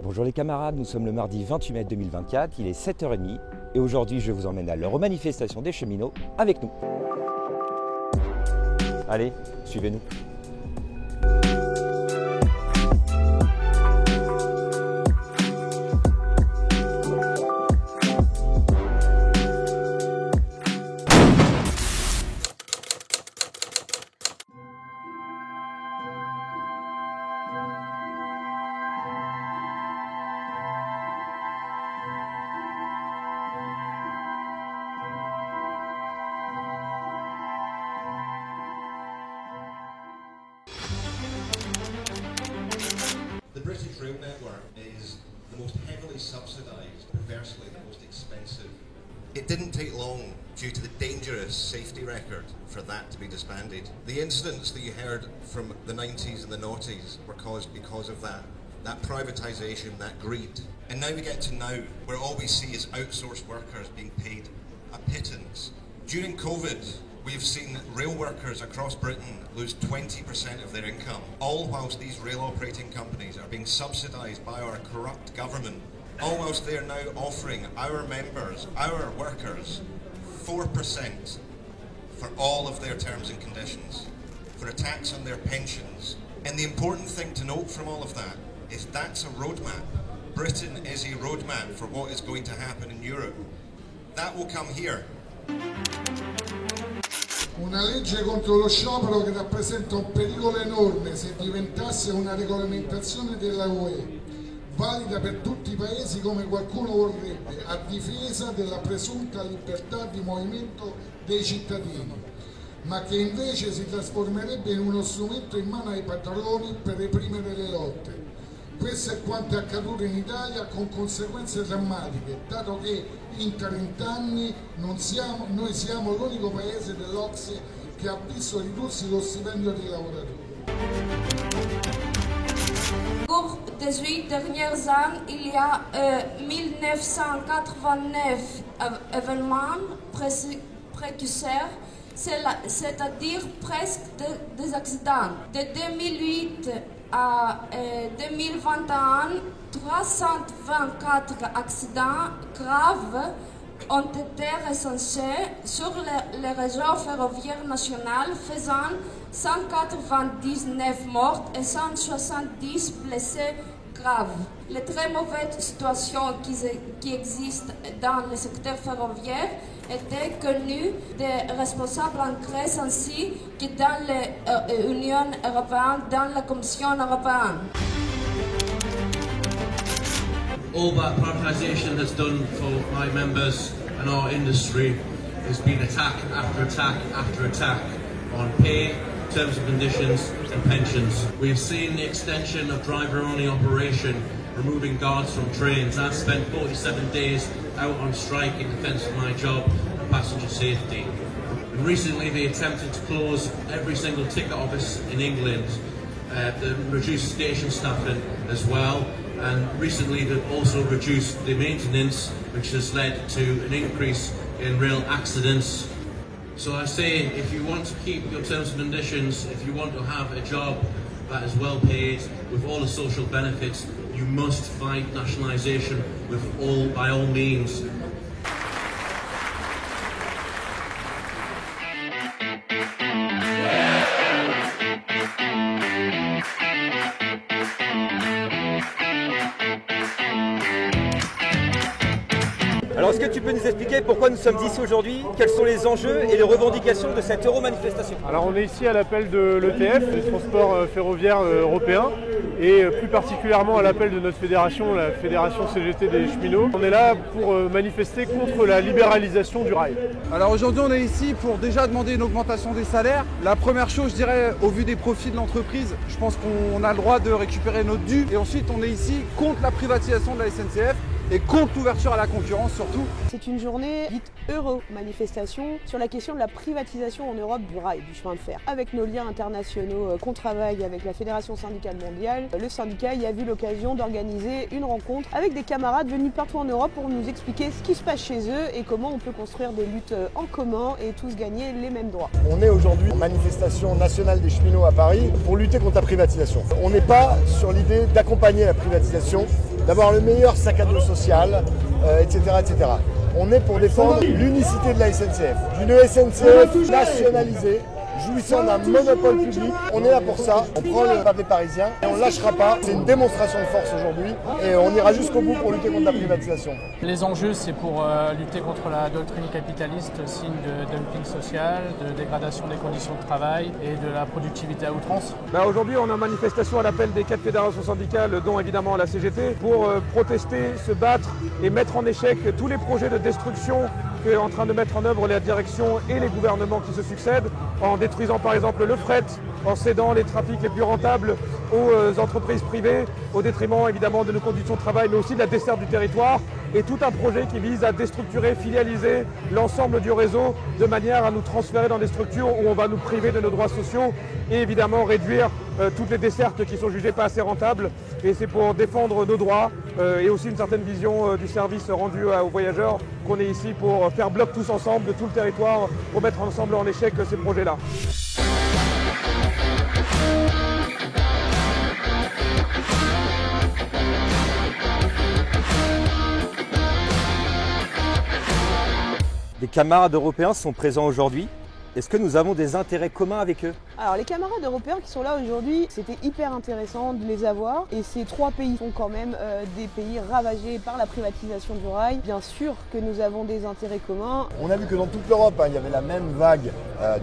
Bonjour les camarades, nous sommes le mardi 28 mai 2024, il est 7h30 et aujourd'hui je vous emmène à l'Euromanifestation des cheminots avec nous. Allez, suivez-nous. The British rail network is the most heavily subsidised, perversely the most expensive. It didn't take long, due to the dangerous safety record, for that to be disbanded. The incidents that you heard from the 90s and the noughties were caused because of that privatisation, that greed. And now we get to now, where all we see is outsourced workers being paid a pittance. During COVID, we've seen rail workers across Britain lose 20% of their income, all whilst these rail operating companies are being subsidised by our corrupt government, all whilst they are now offering our members, our workers, 4% for all of their terms and conditions, for a tax on their pensions. And the important thing to note from all of that is that's a roadmap. Britain is a roadmap for what is going to happen in Europe. That will come here. Una legge contro lo sciopero che rappresenta un pericolo enorme se diventasse una regolamentazione della UE, valida per tutti i paesi come qualcuno vorrebbe, a difesa della presunta libertà di movimento dei cittadini, ma che invece si trasformerebbe in uno strumento in mano ai padroni per reprimere le lotte. Questo è quanto è accaduto in Italia, con conseguenze drammatiche, dato che in 30 anni noi siamo l'unico paese dell'OCSE che ha visto ridursi lo stipendio dei lavoratori. Pour 18 dernières années, il y a 1989 événements précurseurs, c'est-à-dire presque des accidents. De 2008 à 2021, 324 accidents graves ont été recensés sur les réseaux ferroviaires nationaux, faisant 199 morts et 170 blessés graves. Les très mauvaises situations qui existent dans le secteur ferroviaire étaient connues des responsables en Grèce ainsi que dans l'Union européenne, dans la Commission européenne. All that privatisation has done for my members and our industry has been attack after attack after attack on pay, terms and conditions and pensions. We've seen the extension of driver-only operation, removing guards from trains. I've spent 47 days out on strike in defence of my job and passenger safety. And recently they attempted to close every single ticket office in England, they reduced station staffing as well. And recently they've also reduced the maintenance, which has led to an increase in rail accidents. So I say, if you want to keep your terms and conditions, if you want to have a job that is well paid with all the social benefits, you must fight nationalisation by all means. Alors est-ce que tu peux nous expliquer pourquoi nous sommes ici aujourd'hui? Quels sont les enjeux et les revendications de cette Euromanifestation? Alors on est ici à l'appel de l'ETF, le transport ferroviaire européen, et plus particulièrement à l'appel de notre fédération, la fédération CGT des cheminots. On est là pour manifester contre la libéralisation du rail. Alors aujourd'hui on est ici pour déjà demander une augmentation des salaires. La première chose, je dirais, au vu des profits de l'entreprise, je pense qu'on a le droit de récupérer notre dû. Et ensuite on est ici contre la privatisation de la SNCF et contre l'ouverture à la concurrence surtout. C'est une journée dite Euro-manifestation sur la question de la privatisation en Europe du rail, du chemin de fer. Avec nos liens internationaux qu'on travaille avec la Fédération syndicale mondiale, le syndicat y a vu l'occasion d'organiser une rencontre avec des camarades venus partout en Europe pour nous expliquer ce qui se passe chez eux et comment on peut construire des luttes en commun et tous gagner les mêmes droits. On est aujourd'hui en manifestation nationale des cheminots à Paris pour lutter contre la privatisation. On n'est pas sur l'idée d'accompagner la privatisation, d'avoir le meilleur sac à dos social, etc., etc. On est pour défendre l'unicité de la SNCF, d'une SNCF nationalisée, jouissant d'un monopole public. On est là pour ça, on prend le pavé parisien et on ne lâchera pas. C'est une démonstration de force aujourd'hui et on ira jusqu'au bout pour lutter contre la privatisation. Les enjeux, c'est pour lutter contre la doctrine capitaliste, signe de dumping social, de dégradation des conditions de travail et de la productivité à outrance. Aujourd'hui, on a une manifestation à l'appel des 4 fédérations syndicales, dont évidemment la CGT, pour protester, se battre et mettre en échec tous les projets de destruction qu'est en train de mettre en œuvre la direction et les gouvernements qui se succèdent, en détruisant par exemple le fret, en cédant les trafics les plus rentables aux entreprises privées, au détriment évidemment de nos conditions de travail, mais aussi de la desserte du territoire, et tout un projet qui vise à déstructurer, filialiser l'ensemble du réseau de manière à nous transférer dans des structures où on va nous priver de nos droits sociaux et évidemment réduire toutes les dessertes qui sont jugées pas assez rentables. Et c'est pour défendre nos droits et aussi une certaine vision du service rendu aux voyageurs qu'on est ici pour faire bloc tous ensemble de tout le territoire pour mettre ensemble en échec ces projets-là. Des camarades européens sont présents aujourd'hui. Est-ce que nous avons des intérêts communs avec eux? Alors les camarades européens qui sont là aujourd'hui, c'était hyper intéressant de les avoir. Et ces 3 pays sont quand même des pays ravagés par la privatisation du rail. Bien sûr que nous avons des intérêts communs. On a vu que dans toute l'Europe, il y avait la même vague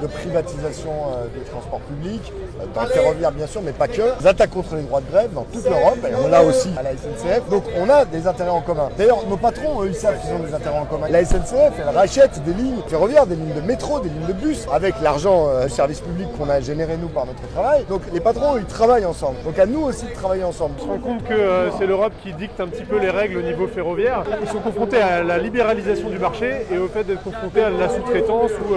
de privatisation des transports publics, dans le ferroviaire bien sûr, mais pas que. Des attaques contre les droits de grève dans toute l'Europe, et on l'a aussi à la SNCF. Donc on a des intérêts en commun. D'ailleurs, nos patrons, eux, ils savent qu'ils ont des intérêts en commun. La SNCF, elle rachète des lignes ferroviaires, des lignes de métro, des lignes de bus, avec l'argent du service public qu'on a généré nous par notre travail. Donc les patrons, ils travaillent ensemble. Donc à nous aussi de travailler ensemble. On se rend compte que c'est l'Europe qui dicte un petit peu les règles au niveau ferroviaire. Ils sont confrontés à la libéralisation du marché et au fait d'être confrontés à la sous-traitance ou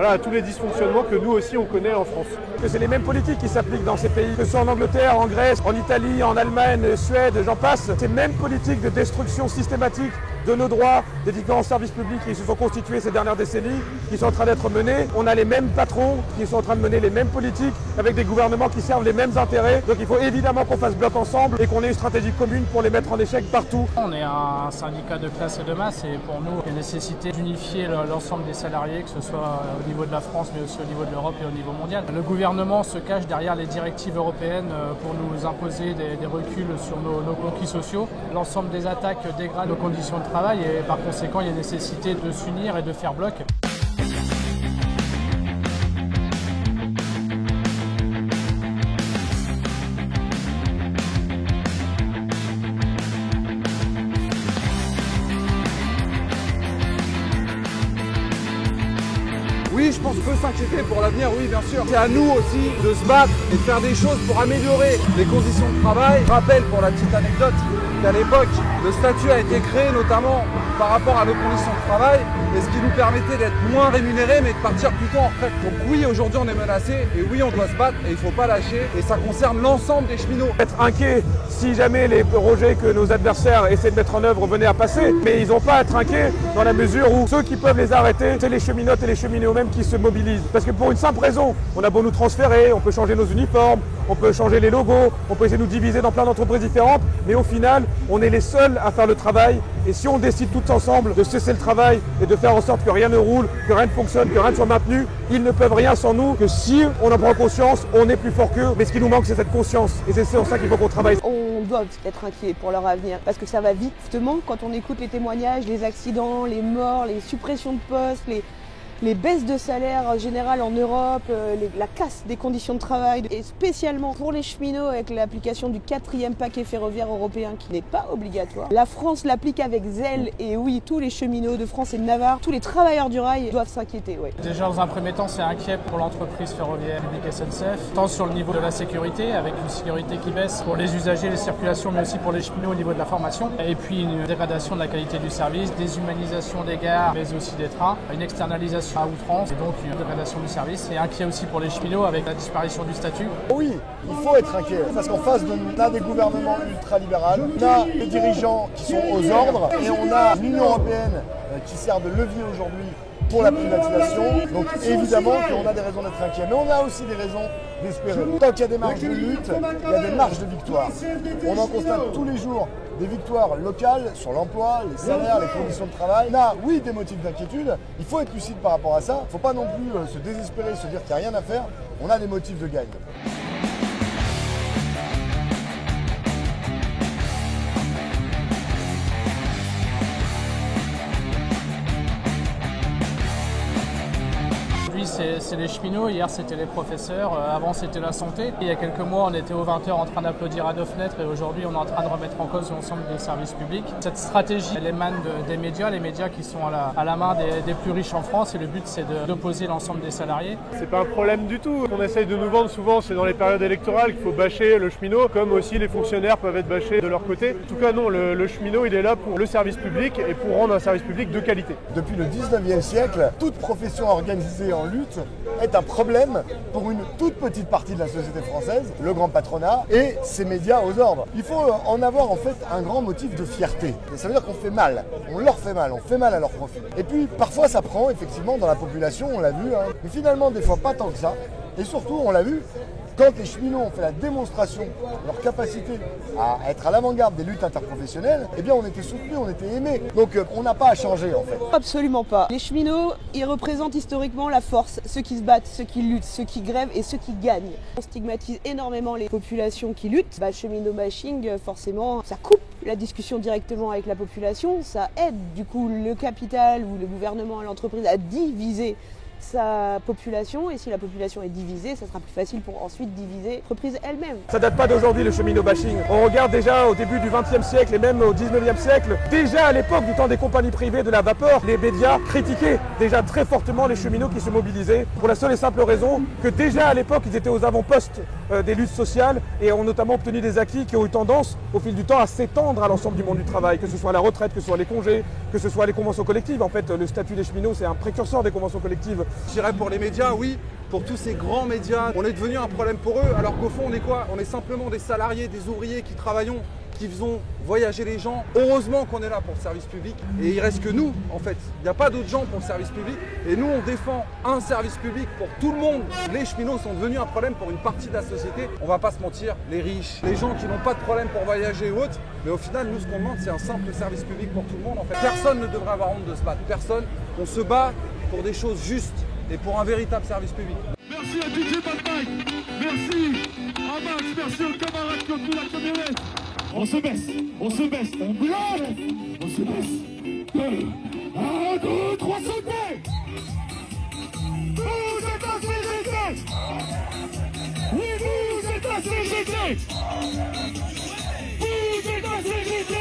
à tous les dysfonctionnements que nous aussi on connaît en France. Que c'est les mêmes politiques qui s'appliquent dans ces pays, que ce soit en Angleterre, en Grèce, en Italie, en Allemagne, Suède, j'en passe. Ces mêmes politiques de destruction systématique de nos droits, des différents services publics qui se sont constitués ces dernières décennies, qui sont en train d'être menés. On a les mêmes patrons qui sont en train de mener les mêmes politiques avec des gouvernements qui servent les mêmes intérêts. Donc il faut évidemment qu'on fasse bloc ensemble et qu'on ait une stratégie commune pour les mettre en échec partout. On est un syndicat de classe et de masse et pour nous, il y a nécessité d'unifier l'ensemble des salariés, que ce soit au niveau de la France mais aussi au niveau de l'Europe et au niveau mondial. Le gouvernement se cache derrière les directives européennes pour nous imposer des reculs sur nos conquis sociaux. L'ensemble des attaques dégrade nos conditions de travail et par conséquent, il y a nécessité de s'unir et de faire bloc. Oui, je pense qu'on peut s'inquiéter pour l'avenir, oui, bien sûr. C'est à nous aussi de se battre et de faire des choses pour améliorer les conditions de travail. Je rappelle, pour la petite anecdote, qu'à l'époque, le statut a été créé notamment par rapport à nos conditions de travail, et ce qui nous permettait d'être moins rémunérés, mais de partir plus tôt en retraite. Donc oui, aujourd'hui on est menacé, et oui, on doit se battre, et il ne faut pas lâcher, et ça concerne l'ensemble des cheminots. Être inquiet si jamais les projets que nos adversaires essaient de mettre en œuvre venaient à passer, mais ils n'ont pas à être inquiets dans la mesure où ceux qui peuvent les arrêter, c'est les cheminotes et les cheminots eux-mêmes qui se mobilisent. Parce que pour une simple raison, on a beau nous transférer, on peut changer nos uniformes, on peut changer les logos, on peut essayer de nous diviser dans plein d'entreprises différentes, mais au final, on est les seuls à faire le travail. Et si on décide tous ensemble de cesser le travail et de faire en sorte que rien ne roule, que rien ne fonctionne, que rien ne soit maintenu, ils ne peuvent rien sans nous, que si on en prend conscience, on est plus fort qu'eux. Mais ce qui nous manque, c'est cette conscience. Et c'est sur ça qu'il faut qu'on travaille. On doit être inquiet pour leur avenir, parce que ça va vite. Justement, quand on écoute les témoignages, les accidents, les morts, les suppressions de postes, les baisses de salaire générales en Europe, la casse des conditions de travail, et spécialement pour les cheminots avec l'application du 4e paquet ferroviaire européen qui n'est pas obligatoire. La France l'applique avec zèle et oui, tous les cheminots de France et de Navarre, tous les travailleurs du rail doivent s'inquiéter. Ouais. Déjà dans un premier temps, c'est inquiet pour l'entreprise ferroviaire publique SNCF, tant sur le niveau de la sécurité, avec une sécurité qui baisse pour les usagers, les circulations, mais aussi pour les cheminots au niveau de la formation, et puis une dégradation de la qualité du service, déshumanisation des gares, mais aussi des trains, une externalisation à outrance et donc une dégradation du service, et inquiet aussi pour les cheminots avec la disparition du statut. Oui, il faut être inquiet parce qu'en face de nous, on a des gouvernements ultralibéraux, on a des dirigeants qui sont aux ordres et on a une Union européenne qui sert de levier aujourd'hui pour la privatisation. Donc évidemment qu'on a des raisons d'être inquiets, mais on a aussi des raisons d'espérer. Tant qu'il y a des marges de lutte, il y a des marges de victoire. On en constate tous les jours des victoires locales sur l'emploi, les salaires, les conditions de travail. On a, oui, des motifs d'inquiétude. Il faut être lucide par rapport à ça. Il ne faut pas non plus se désespérer, se dire qu'il n'y a rien à faire. On a des motifs de gagne. C'est les cheminots, hier c'était les professeurs, avant c'était la santé. Il y a quelques mois on était aux 20h en train d'applaudir à nos fenêtres et aujourd'hui on est en train de remettre en cause l'ensemble des services publics. Cette stratégie elle émane des médias, les médias qui sont à la main des plus riches en France et le but c'est d'opposer l'ensemble des salariés. C'est pas un problème du tout. On essaye de nous vendre souvent, c'est dans les périodes électorales qu'il faut bâcher le cheminot, comme aussi les fonctionnaires peuvent être bâchés de leur côté. En tout cas non, le cheminot il est là pour le service public et pour rendre un service public de qualité. Depuis le 19e siècle, toute profession organisée en lutte est un problème pour une toute petite partie de la société française, le grand patronat et ses médias aux ordres. Il faut en avoir en fait un grand motif de fierté. Et ça veut dire qu'on fait mal, on leur fait mal, on fait mal à leur profit. Et puis parfois ça prend effectivement dans la population, on l'a vu, mais finalement des fois pas tant que ça. Et surtout on l'a vu, quand les cheminots ont fait la démonstration de leur capacité à être à l'avant-garde des luttes interprofessionnelles, eh bien on était soutenus, on était aimés. Donc on n'a pas à changer en fait. Absolument pas. Les cheminots, ils représentent historiquement la force, ceux qui se battent, ceux qui luttent, ceux qui grèvent et ceux qui gagnent. On stigmatise énormément les populations qui luttent. Cheminot bashing, forcément, ça coupe la discussion directement avec la population, ça aide du coup le capital ou le gouvernement, l'entreprise à diviser sa population et si la population est divisée, ça sera plus facile pour ensuite diviser l'entreprise elle-même. Ça date pas d'aujourd'hui le cheminot bashing. On regarde déjà au début du XXe siècle et même au XIXe siècle, déjà à l'époque du temps des compagnies privées de la vapeur, les médias critiquaient déjà très fortement les cheminots qui se mobilisaient pour la seule et simple raison que déjà à l'époque ils étaient aux avant-postes des luttes sociales et ont notamment obtenu des acquis qui ont eu tendance au fil du temps à s'étendre à l'ensemble du monde du travail, que ce soit la retraite, que ce soit les congés, que ce soit les conventions collectives. En fait, le statut des cheminots c'est un précurseur des conventions collectives. Je dirais pour les médias, oui, pour tous ces grands médias, on est devenu un problème pour eux, alors qu'au fond, on est quoi? On est simplement des salariés, des ouvriers qui travaillons, qui faisons voyager les gens. Heureusement qu'on est là pour le service public, et il reste que nous, en fait. Il n'y a pas d'autres gens pour le service public, et nous, on défend un service public pour tout le monde. Les cheminots sont devenus un problème pour une partie de la société. On va pas se mentir, les riches, les gens qui n'ont pas de problème pour voyager ou autre, mais au final, nous, ce qu'on demande, c'est un simple service public pour tout le monde, en fait. Personne ne devrait avoir honte de se battre, personne. On se bat pour des choses justes, et pour un véritable service public. Merci à DJ Bad Mike, merci à Max, merci aux camarades qui ont tenu la camionnette. On se baisse, on bloque, on se baisse. 2, 1, 2, 3, sautez. Vous êtes un CGT. Oui, vous êtes un CGT. Vous êtes un CGT.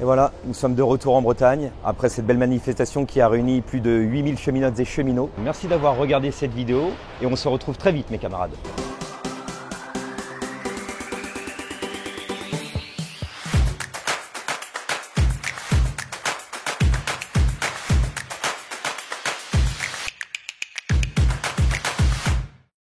Et voilà, nous sommes de retour en Bretagne, après cette belle manifestation qui a réuni plus de 8000 cheminotes et cheminots. Merci d'avoir regardé cette vidéo et on se retrouve très vite mes camarades.